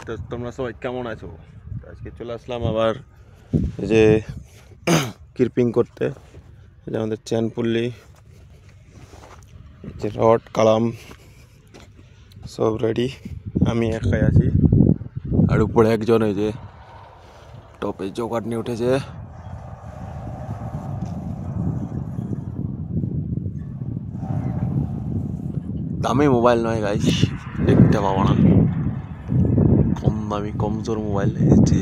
তো তোমরা সবাই কেমন আছো? আজকে চলে আসলাম আবার এই যে কিরপিং করতে। এই যে আমাদের চেন পুল্লি, এই যে রড কালাম সব রেডি। আমি একাই আছি, আর উপরে একজন এই যে টপে জোগাড় নিয়ে উঠেছে। দামি মোবাইল নয় গাইস, দেখতে পাবো না, কম দামি কমজোর মোবাইল। এই যে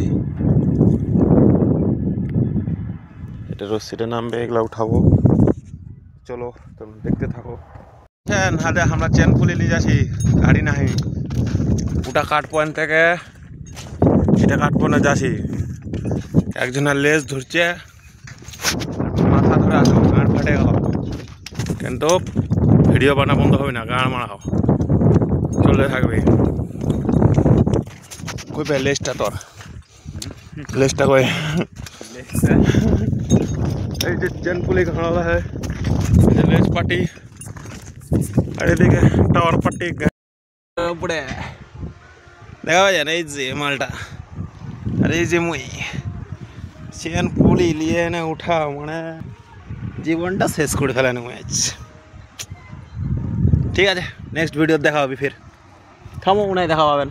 এটা রশ্মিটা নামবে, এগুলা উঠাবো। চলো তোমরা দেখতে থাকো। হাতে আমরা চেন খুলে নিয়ে যাচ্ছি, গাড়ি নাহি ওটা কাঠ পয়েন্ট থেকে এটা কাঠ পয়েন্টে যাচ্ছি। একজনের লেজ ধরছে, মাথা ধরে আসো, গাঁড় ফাটে গেল, কিন্তু ভিডিও বানা বন্ধ হবে না, গাঁড় মারাও চলতে থাকবে। কই পাই লেজটা তোর, লেজটা কই? এই যে চেন পুলি ঘাড়া है, লেজ পাটি, আর এদিকে টাওয়ার পাটি উপরে দেখা যায় না। এই যে মালটা, আর এই যে মুই চেন পুলি নিয়ে এনে উঠা মানে জীবনটা শেষ করে ফেলানো হয়েছে। ঠিক আছে, নেক্সট ভিডিও দেখা হবে, ফির থামো, উনাই দেখা পাবেন।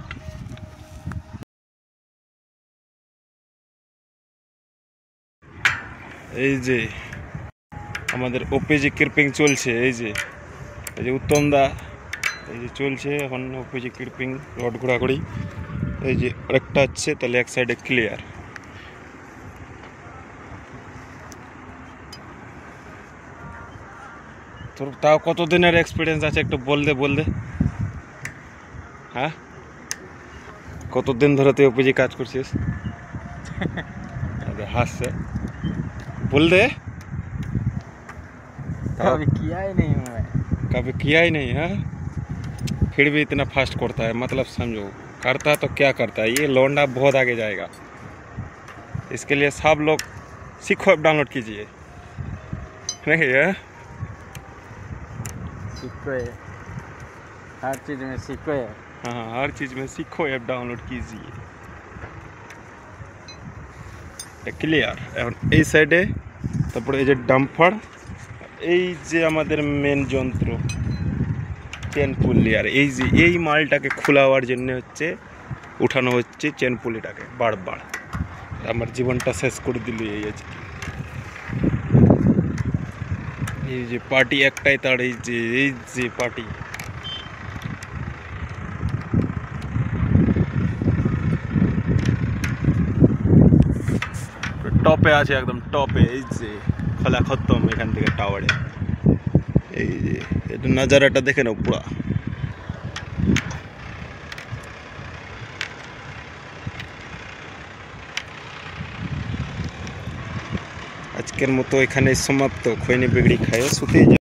এই যে আমাদের ওপিজি কিরপিং চলছে। এই যে উত্তম দা এই যে চলছে এখন ওপিজি কিরপিং, রড ঘোরাঘুরি। এই যে আরেকটা আছে, তাহলে এক সাইডে ক্লিয়ার। তোর তাও কতদিনের এক্সপিরিয়েন্স আছে একটু বল দে। হ্যাঁ, কতদিন ধরে তুই ওপিজি কাজ করছিস? হাসছে, बोल दे। कभी किया ही नहीं हूँ मैं। कभी किया ही नहीं है, फिर भी इतना फास्ट करता है। मतलब समझो, करता है तो क्या करता है, ये लौंडा बहुत आगे जाएगा। इसके लिए सब लोग सीखो ऐप डाउनलोड कीजिए, नहीं है? सीखो है, हर चीज़ में सीखो है। हाँ, हर चीज़ में सीखो ऐप डाउनलोड कीजिए। ক্লিয়ার। এখন এই সাইডে তারপরে এই যে ডাম্পার, এই যে আমাদের মেন যন্ত্র চেন পুল্লি, আর এই যে এই মালটাকে খোলাবার জন্য হচ্ছে উঠানো হচ্ছে চেন পুলিটাকে বারবার। আমার জীবনটা শেষ করে দিল এই আজকে। এই যে পার্টি একটাই, তার এই যে পার্টি। টপে আছে, একদম টপে। এই যে খোলা খতম এখান থেকে টাওয়ারে। এই যে এটা নাজারাটা দেখে নাও পুরা। আজকের মতো এখানে সমাপ্ত। খৈনি বিগড়ি খায় শুতে